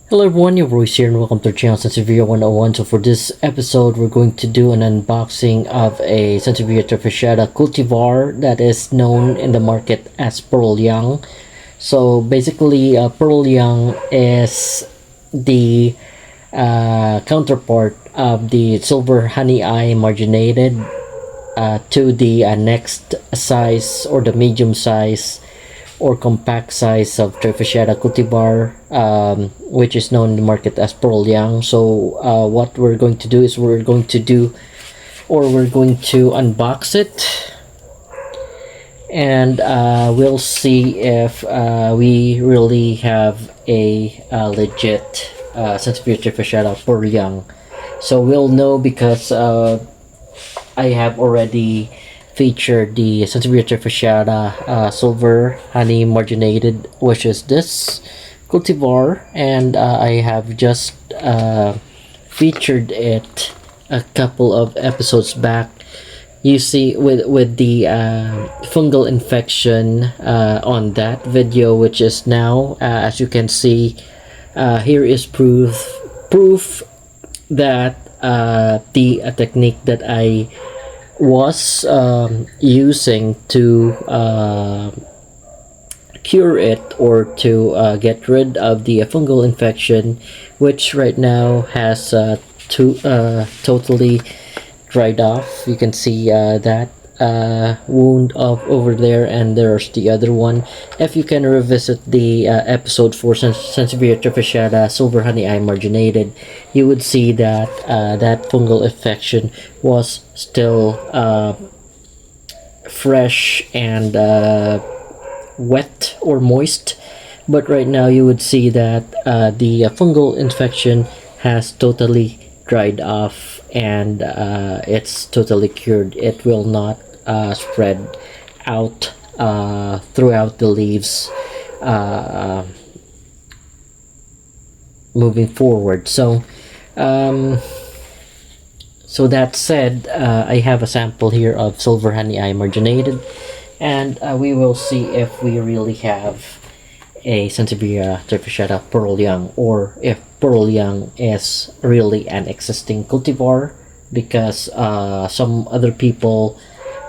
Hello everyone, your voice here and welcome to the channel Sansevieria 101. So for this episode, we're going to do an unboxing of a Sansevieria trifasciata cultivar that is known in the market as Pearl Young. So basically, Pearl Young is the counterpart of the Silver Honey Eye marginated to the next size or the medium size or compact size of trifasciata cultivar, which is known in the market as Pearl Young. So what we're going to do is we're going to unbox it, and we'll see if we really have a legit Sansevieria trifasciata Pearl Young. So we'll know because I have already featured the Sansevieria trifasciata silver honey marginated, which is this cultivar, and I have just featured it a couple of episodes back. You see with the fungal infection on that video, which is now as you can see, here is proof that the technique that I was using to cure it or to get rid of the fungal infection, which right now has totally dried off. You can see that wound over there, and there's the other one. If you can revisit the episode for Sansevieria trifasciata silver honey eye marginated, you would see that that fungal infection was still fresh and wet or moist, but right now you would see that the fungal infection has totally dried off, and it's totally cured. It will not spread out throughout the leaves moving forward. So that said, I have a sample here of silver honey eye marginated, and we will see if we really have a Sansevieria trifasciata Pearl Young, or if Pearl Young is really an existing cultivar, because some other people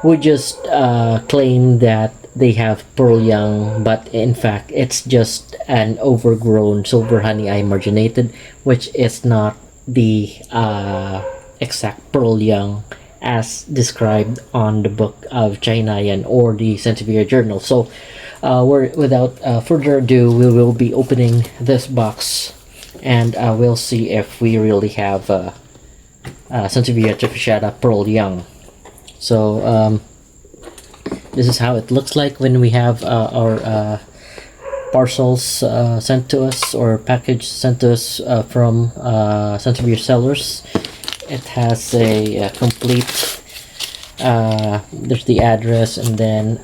would just claim that they have Pearl Young, but in fact it's just an overgrown silver honey eye marginated, which is not the exact Pearl Young as described on the book of Chinayan or the Sansevieria journal. So without further ado, we will be opening this box, and we'll see if we really have Sansevieria trifasciata Pearl Young. So this is how it looks like when we have our parcels sent to us, or package sent to us from Sansevieria sellers. It has a complete there's the address, and then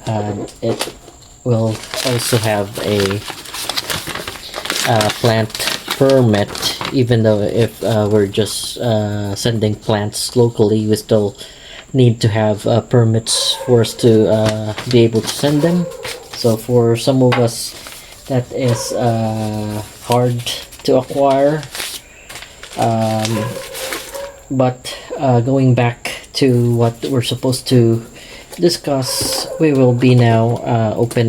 it will also have a plant permit. Even though if we're just sending plants locally, we still need to have permits for us to be able to send them. So for some of us, that is hard to acquire. But going back to what we're supposed to discuss, we will now open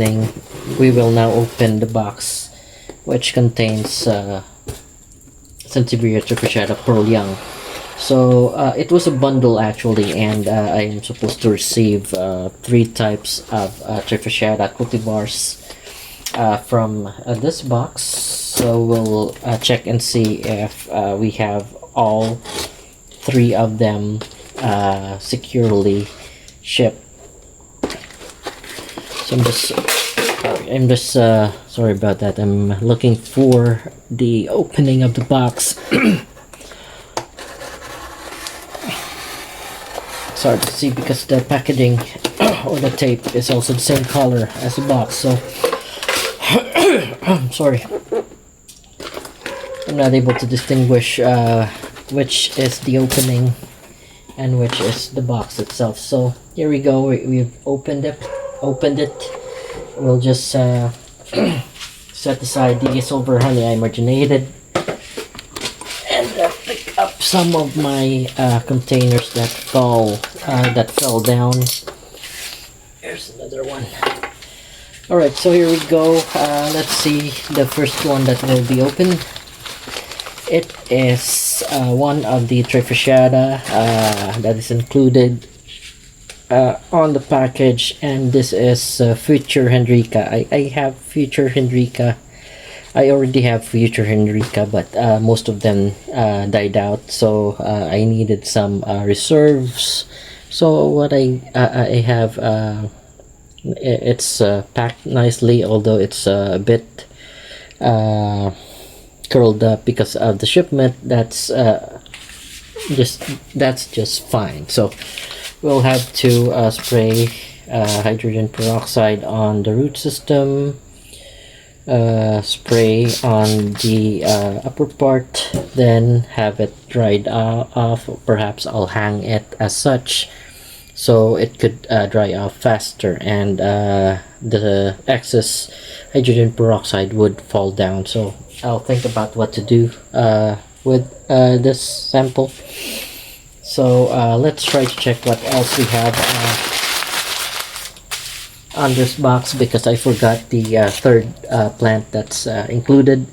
the box, which contains Sansevieria trifasciata Pearl Young. So it was a bundle actually, and I am supposed to receive 3 types of trifasciata cultivars from this box. So we'll check and see if we have all 3 of them securely shipped. So I'm just sorry about that. I'm looking for the opening of the box. It's hard to see because the packaging or the tape is also the same color as the box, so I'm sorry, I'm not able to distinguish which is the opening and which is the box itself. So here we go. We've opened it. We'll just set aside the silver honey eye marginated some of my containers that fell down. Here's another one. Alright, so here we go. Let's see the first one that will be open. It is one of the trifasciata that is included on the package, and this is Future Henrica. I have Future Henrica. I already have Future Henrica, but most of them died out, so I needed some reserves. So what I have, it's packed nicely, although it's a bit curled up because of the shipment. That's just fine. So we'll have to spray hydrogen peroxide on the root system, spray on the upper part, then have it dried off. Perhaps I'll hang it as such so it could dry off faster, and the excess hydrogen peroxide would fall down. So I'll think about what to do with this sample. So let's try to check what else we have on this box, because I forgot the third plant that's included.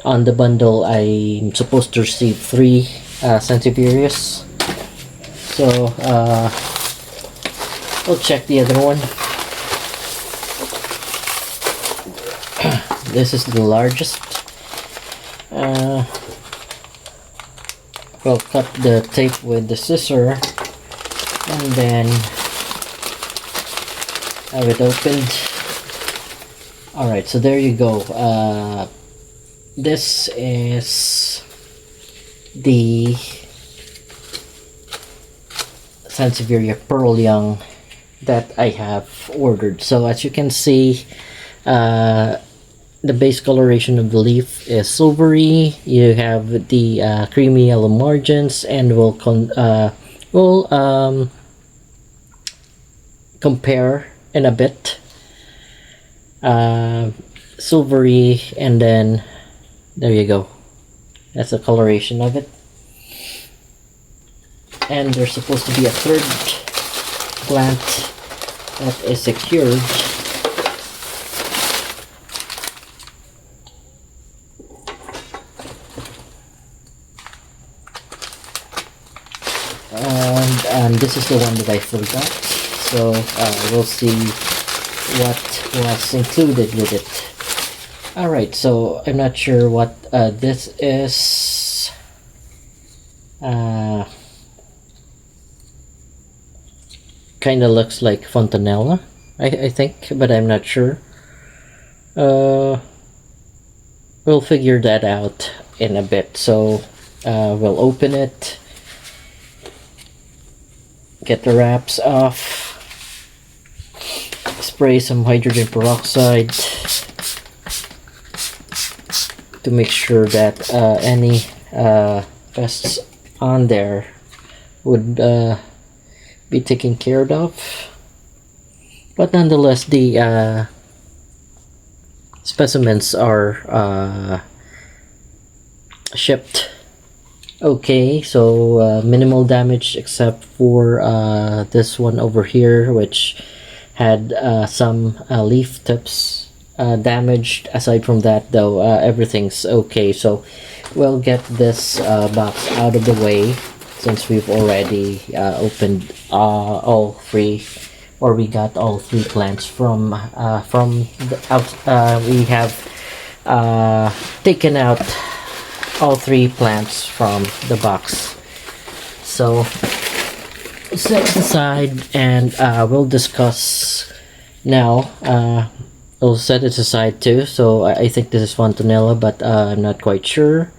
On the bundle, I'm supposed to receive 3 Sansevierias. So we'll check the other one. This is the largest. We'll cut the tape with the scissor and then have it opened. Alright, so there you go. This is the Sansevieria Pearl Young that I have ordered. So as you can see, the base coloration of the leaf is silvery. You have the creamy yellow margins, and we'll compare in a bit. Silvery, and then there you go. That's the coloration of it. And there's supposed to be a third plant that is secured. And this is the one that I forgot, so we'll see what was included with it. Alright, so I'm not sure what this is. Kind of looks like Fontanella, I think, but I'm not sure. We'll figure that out in a bit. So we'll open it, get the wraps off, spray some hydrogen peroxide to make sure that any pests on there would be taken care of. But nonetheless, the specimens are shipped okay, so minimal damage except for this one over here, which had some leaf tips damaged. Aside from that, though, everything's okay. So we'll get this box out of the way, since we've already opened all 3, or we got all 3 plants from the out. We have taken out all 3 plants from the box. So set it aside, and we'll discuss now. We'll set it aside too. So I think this is Fontanella, but I'm not quite sure.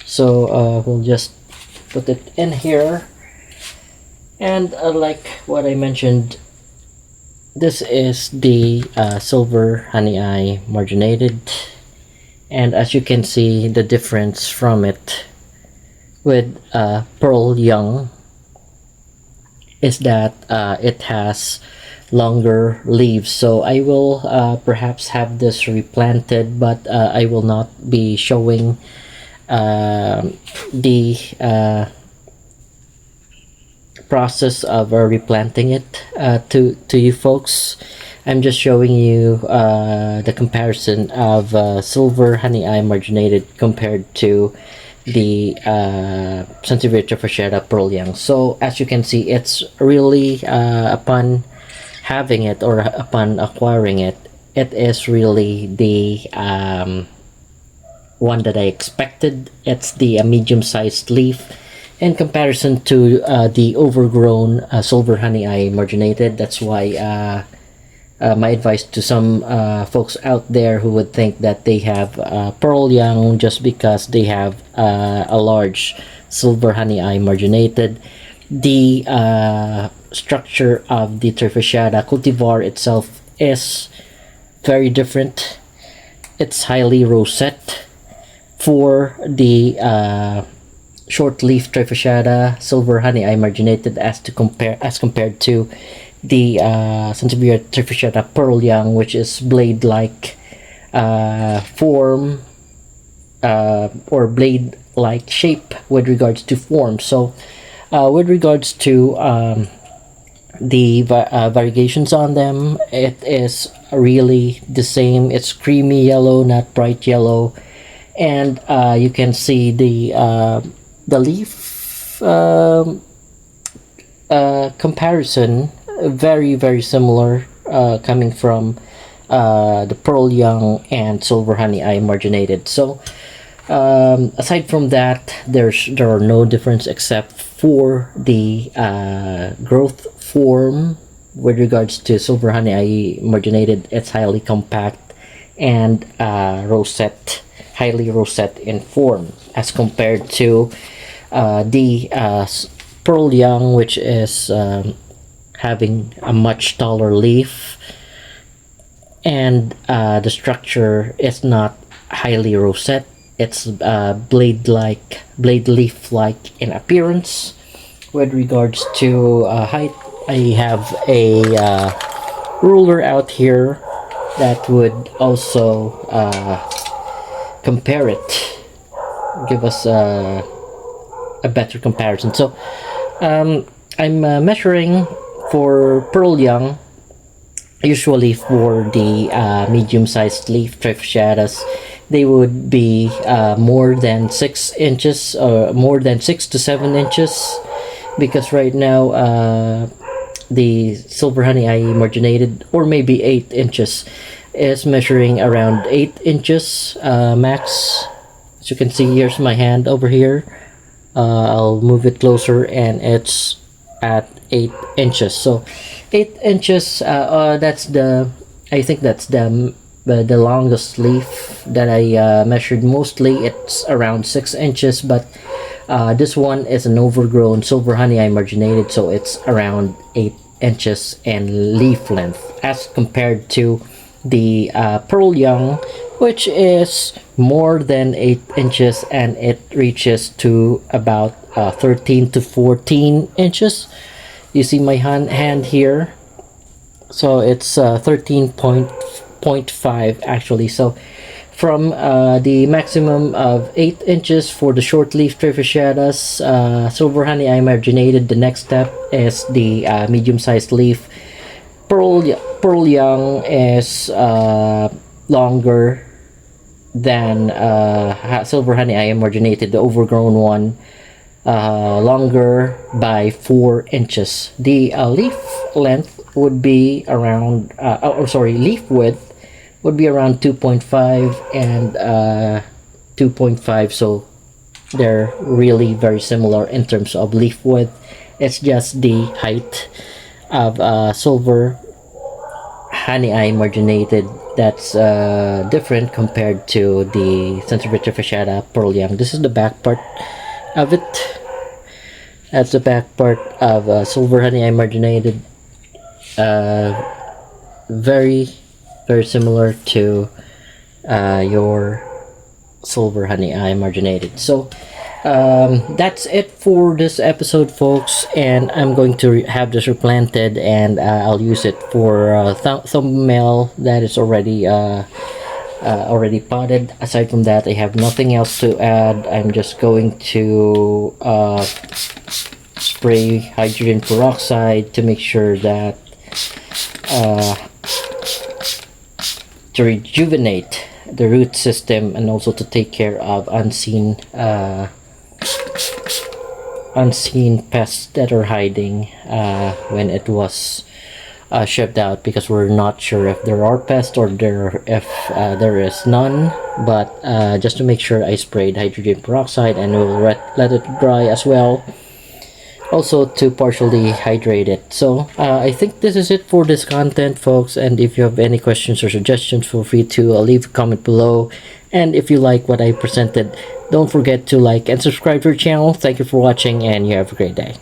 So we'll just put it in here. And like what I mentioned, this is the silver honey eye marginated. And as you can see, the difference from it with Pearl Young is that it has longer leaves. So I will perhaps have this replanted, but I will not be showing the process of replanting it to you folks. I'm just showing you the comparison of silver honey eye marginated compared to the Sansevieria trifasciata pearl young. So as you can see, it's really upon having it or upon acquiring it, it is really the one that I expected. It's the medium-sized leaf in comparison to the overgrown silver honey eye marginated. That's why my advice to some folks out there who would think that they have pearl young just because they have a large silver honey eye marginated. The structure of the trifasciata cultivar itself is very different. It's highly rosette. For the short leaf trifasciata silver honey eye marginated as compared to the Sansevieria trifasciata pearl young, which is blade like form or blade like shape with regards to form. So with regards to the variegations on them, it is really the same. It's creamy yellow, not bright yellow, and you can see the leaf comparison very similar coming from the pearl young and silver honey eye marginated. So aside from that, there are no difference except for the growth form. With regards to silver honey eye marginated, it's highly compact and rosette, highly rosette in form, as compared to the pearl young, which is having a much taller leaf, and the structure is not highly rosette. It's blade leaf like in appearance. With regards to height, I have a ruler out here that would also compare it, give us a better comparison. So I'm measuring for pearl young. Usually for the medium-sized leaf trifasciatas, they would be more than 6 inches, or more than 6 to 7 inches, because right now the silver honey eye marginated, or maybe 8 inches, is measuring around 8 inches max. As you can see, here's my hand over here. I'll move it closer, and it's at 8 inches. So 8 inches, that's I think that's the longest leaf that I measured. Mostly it's around 6 inches, but this one is an overgrown silver honey eye marginated, so it's around 8 inches in leaf length, as compared to the pearl young, which is more than 8 inches, and it reaches to about 13 to 14 inches. You see my hand here, so it's 13.5 actually. So from the maximum of 8 inches for the short leaf trifasciatas silver honey eye marginated, the next step is the medium-sized leaf pearl young is longer than silver honey eye marginated, the overgrown one, longer by 4 inches. The leaf length would be around leaf width would be around 2.5 and 2.5, so they're really very similar in terms of leaf width. It's just the height of silver honey eye marginated that's different compared to the Sansevieria trifasciata pearl young. This is the back part of it. That's the back part of silver honey eye marginated. Very similar to your silver honey eye marginated. So that's it for this episode, folks, and I'm going to have this replanted, and I'll use it for thumbnail that is already potted. Aside from that, I have nothing else to add. I'm just going to spray hydrogen peroxide to make sure that to rejuvenate the root system, and also to take care of unseen pests that are hiding when it was shipped out, because we're not sure if there are pests or if there is none. But just to make sure, I sprayed hydrogen peroxide, and we'll let it dry as well, also to partially hydrate it. So I think this is it for this content, folks, and if you have any questions or suggestions, feel free to leave a comment below. And if you like what I presented, don't forget to like and subscribe to our channel. Thank you for watching, and you have a great day.